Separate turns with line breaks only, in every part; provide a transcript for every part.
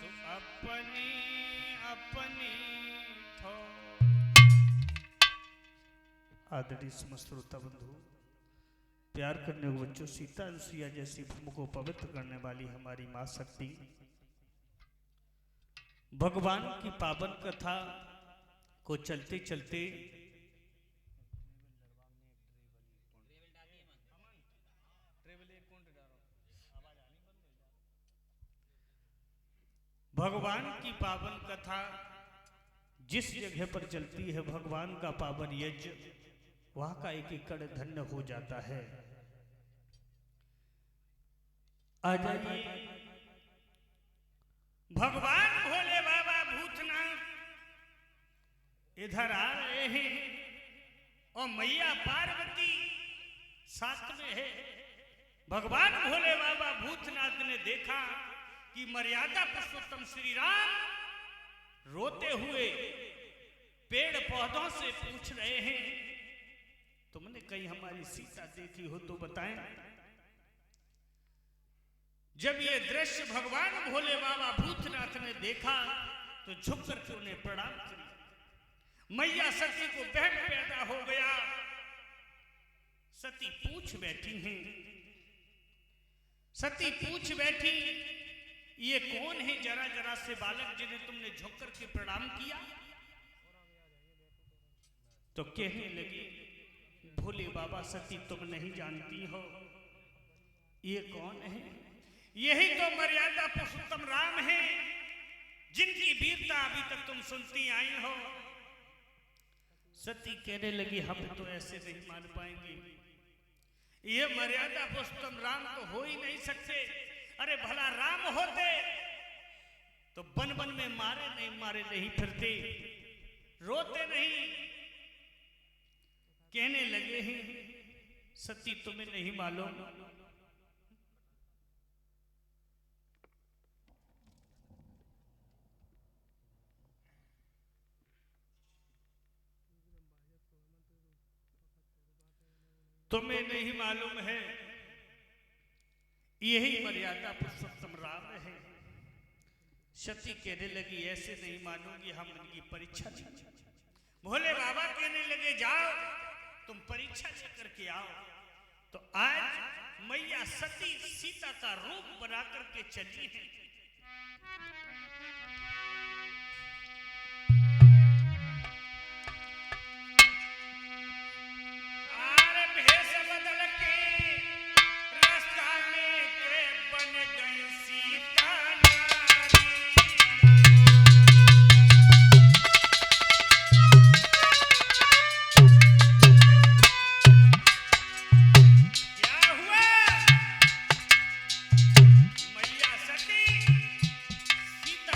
अपनी अपनी थो। आदरणीय समस्त श्रोता बंधु, प्यार करने वाले बच्चों, सीता अनुसुईया जैसी भूमि को पवित्र करने वाली हमारी मां शक्ति भगवान की पावन कथा को चलते चलते भगवान की पावन कथा जिस जगह पर चलती है, भगवान का पावन यज्ञ वहां का एक एकड़ धन्य हो जाता है। आ जाइए, भगवान भोले बाबा भूतनाथ इधर आ रहे हैं और मैया पार्वती साथ में है। भगवान भोले बाबा भूतनाथ ने देखा कि मर्यादा पुरुषोत्तम श्री राम रोते हुए पेड़ पौधों से पूछ रहे हैं, तुमने कहीं हमारी सीता देखी हो तो बताएं। जब ये दृश्य भगवान भोले बाबा भूतनाथ ने देखा तो झुक करके उन्हें प्रणाम किया। मैया सती को बहन पैदा हो गया। सती पूछ बैठी हैं, सती पूछ बैठी, ये कौन है जरा जरा से बालक जिन्हें तुमने झुक करके प्रणाम किया? तो कहने लगी, भोले बाबा सती तुम नहीं जानती हो ये कौन है? यही तो मर्यादा पुरुषोत्तम राम है जिनकी वीरता अभी तक तुम सुनती आई हो। सती कहने लगी, हम तो ऐसे नहीं मान पाएंगे, ये मर्यादा पुरुषोत्तम राम तो हो ही नहीं सकते। अरे भला राम होते तो बन बन में मारे नहीं फिरते, रोते नहीं। कहने लगे हैं, सती तुम्हें नहीं मालूम, तुम्हें नहीं मालूम है यही मर्यादा पुरुषोत्तम राम है। सती कहने लगी, ऐसे नहीं मानूंगी, हम इनकी परीक्षा लेंगे। भोले बाबा कहने लगे, जाओ तुम परीक्षा लेकर के आओ। तो आज मैया सती सीता का रूप बना करके चली है। सीता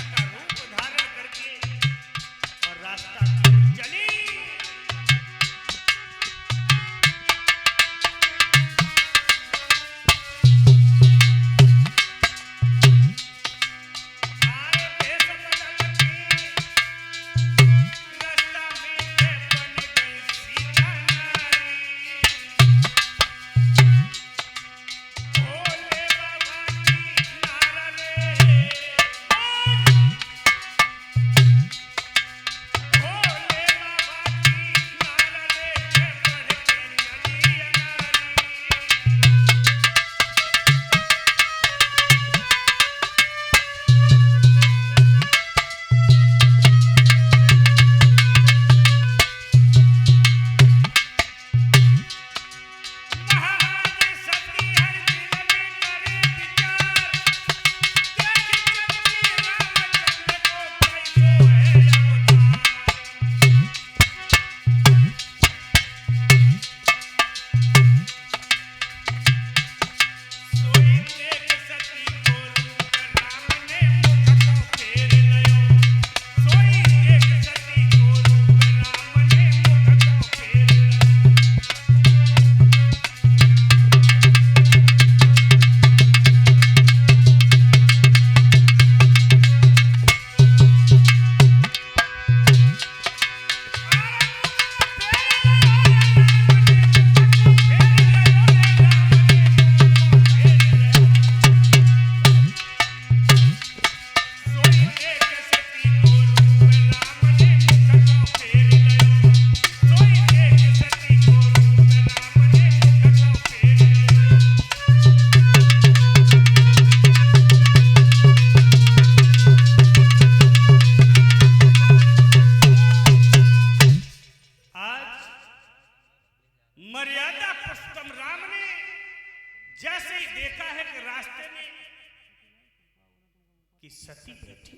कि सती बैठी।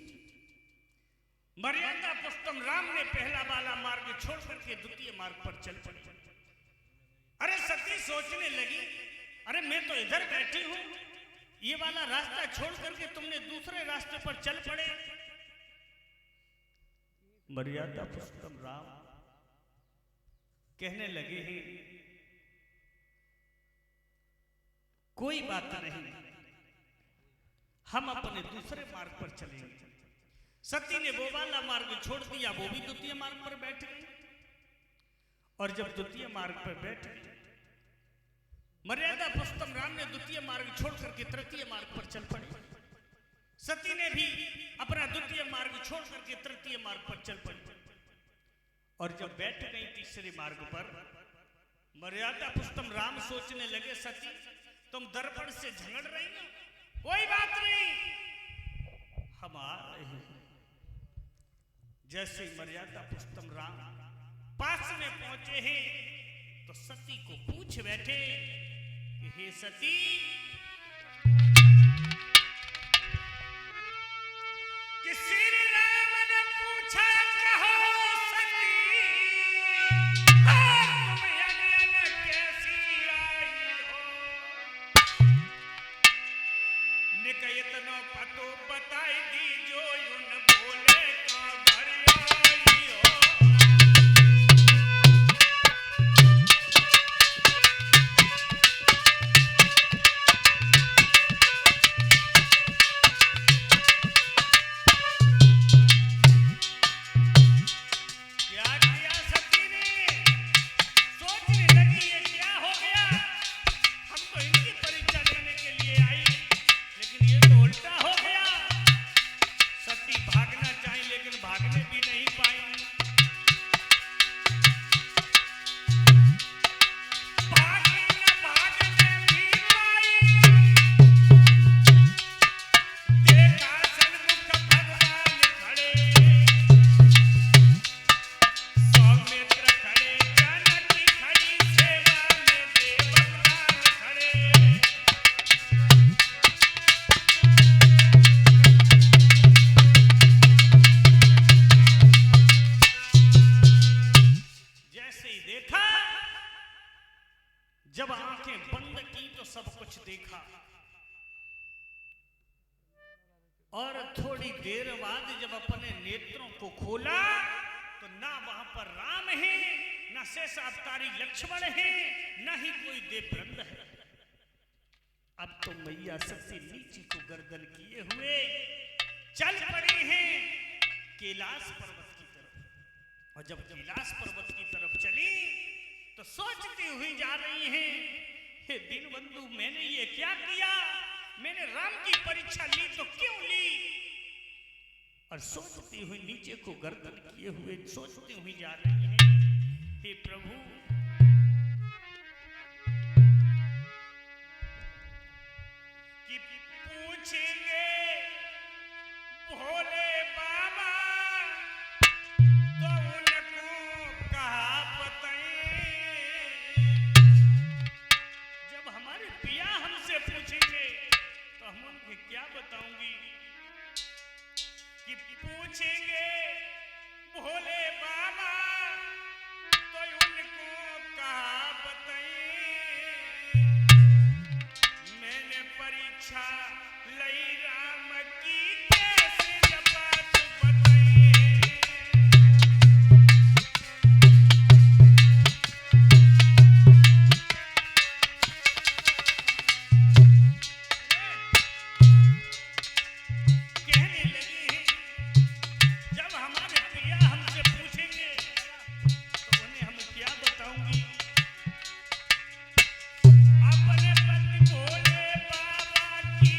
मर्यादा पुरुषोत्तम राम ने पहला वाला मार्ग छोड़ करके द्वितीय मार्ग पर चल पड़ी। अरे सती सोचने लगी, अरे मैं तो इधर बैठी हूं, ये वाला रास्ता छोड़ करके तुमने दूसरे रास्ते पर चल पड़े। मर्यादा पुरुषोत्तम राम कहने लगे हैं, कोई बात नहीं, हम अपने दूसरे मार्ग पर चलेंगे। सती ने वो वाला मार्ग छोड़ दिया, वो भी द्वितीय मार्ग पर बैठ गई। और जब द्वितीय मार्ग पर बैठ गई, मर्यादा पुरुषोत्तम राम ने द्वितीय मार्ग छोड़ करके तृतीय मार्ग पर चल पड़ी। सती ने भी अपना द्वितीय मार्ग छोड़ करके तृतीय मार्ग पर चल पड़ी। और जब बैठ गई तीसरे मार्ग पर, मर्यादा पुरुषोत्तम राम सोचने लगे, सती तुम दर्पण से झगड़ रही हो, कोई बात नहीं, हम आ रहे हैं। जैसे मर्यादा पुरुषोत्तम राम पास में पहुंचे हैं तो सती को पूछ बैठे कि हे सती, कि श्री राम ने पूछा कहो सती, तुम यज्ञ कैसी आई हो, निकयतनो पतो बताई दी जो यून बोले का घर आई हो। जब आंखें बंद की तो सब कुछ देखा, और थोड़ी देर बाद जब अपने नेत्रों को खोला तो ना वहां पर राम है, ना शेष अवतारी लक्ष्मण है, ना ही कोई देववृंद है। अब तो मैया सती नीचे को गर्दन किए हुए चल पड़ी हैं कैलाश पर्वत की तरफ। और जब कैलाश पर्वत की तरफ चली तो सोचती हुई जा रही हैं, हे दीनबंधु, मैंने ये क्या किया, मैंने राम की परीक्षा ली तो क्यों ली। और सोचती हुई नीचे को गर्दन किए हुए सोचती हुई जा रही हैं, हे प्रभु, कि पूछेंगे भोले बाबा तो उनको कहा बताएं। जब हमारे पिया हमसे पूछेंगे तो हम उनके क्या बताऊंगी। कि पूछेंगे भोले बाबा तो उनको कहा बताएं। मैंने परीक्षा लई राम की कैसे बात बताएं। कहने लगे, जब हमारे प्रिया हमसे पूछेंगे तो उन्हें हम क्या बताऊंगी। अपने पति भोले बाबा की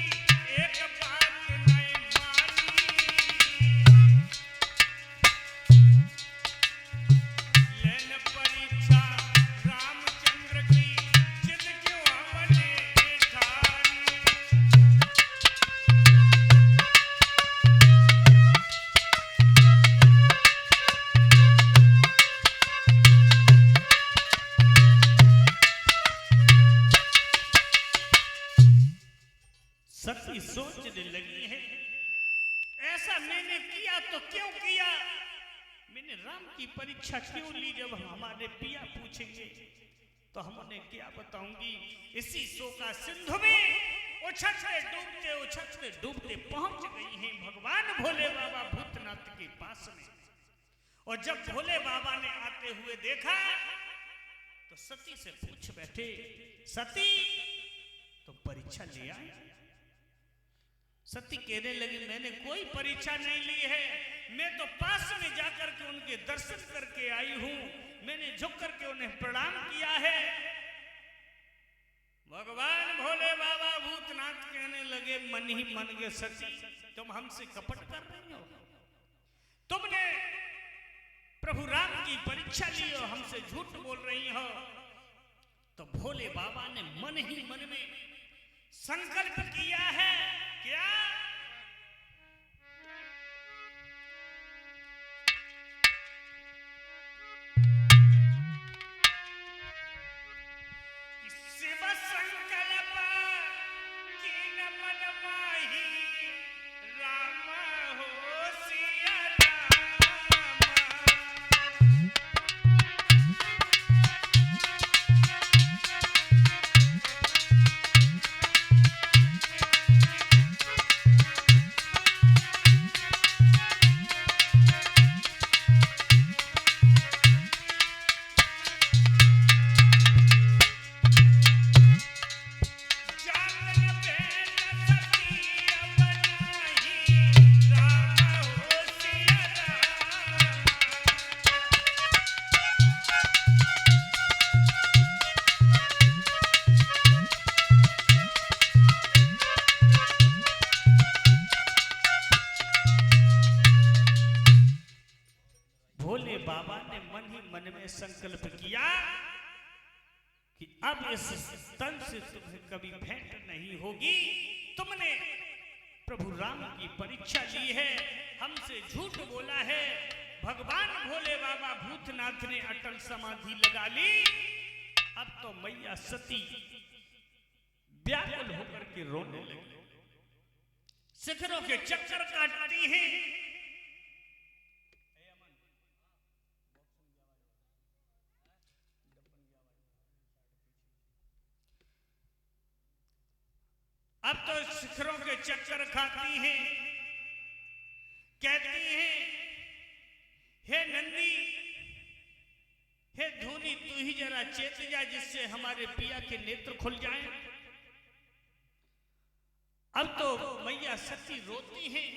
मैंने किया तो क्यों किया, मैंने राम की परीक्षा क्यों ली। जब हमारे पिया पूछेंगे तो हम उन्हें क्या बताऊंगी। इसी शोका सिंधु में उछलते डूबते पहुंच गई हैं भगवान भोले बाबा भूतनाथ के पास में। और जब भोले बाबा ने आते हुए देखा तो सती से पूछ बैठे, सती तो परीक्षा ले आई। सती कहने लगी, मैंने कोई परीक्षा नहीं ली है, मैं तो पास में जाकर के उनके दर्शन करके आई हूं, मैंने झुक करके उन्हें प्रणाम किया है। भगवान भोले बाबा भूतनाथ कहने लगे, मन ही मन के सती तुम हमसे कपट कर रही हो, तुमने प्रभु राम की परीक्षा ली हो, हमसे झूठ बोल रही हो। तो भोले बाबा ने मन ही मन में संकल्प किया है, क्या? शिव संकल्प कीन मन माही, राम हो सिया राम। भोले बाबा ने मन ही मन में संकल्प किया कि अब इस तन से तुम्हें कभी भेंट नहीं होगी। तुमने प्रभु राम की परीक्षा ली है, हमसे झूठ बोला है। भगवान भोले बाबा भूतनाथ ने अटल समाधि लगा ली। अब तो मैया सती व्याकुल होकर के रोने लगी, शिखरों के चक्कर काटती हैं। अब तो शिखरों के चक्कर खाती हैं, कहती हैं, हे नंदी, हे धूनी, तू ही जरा चेत जा जिससे हमारे पिया के नेत्र खुल जाएं। अब तो मैया सती रोती हैं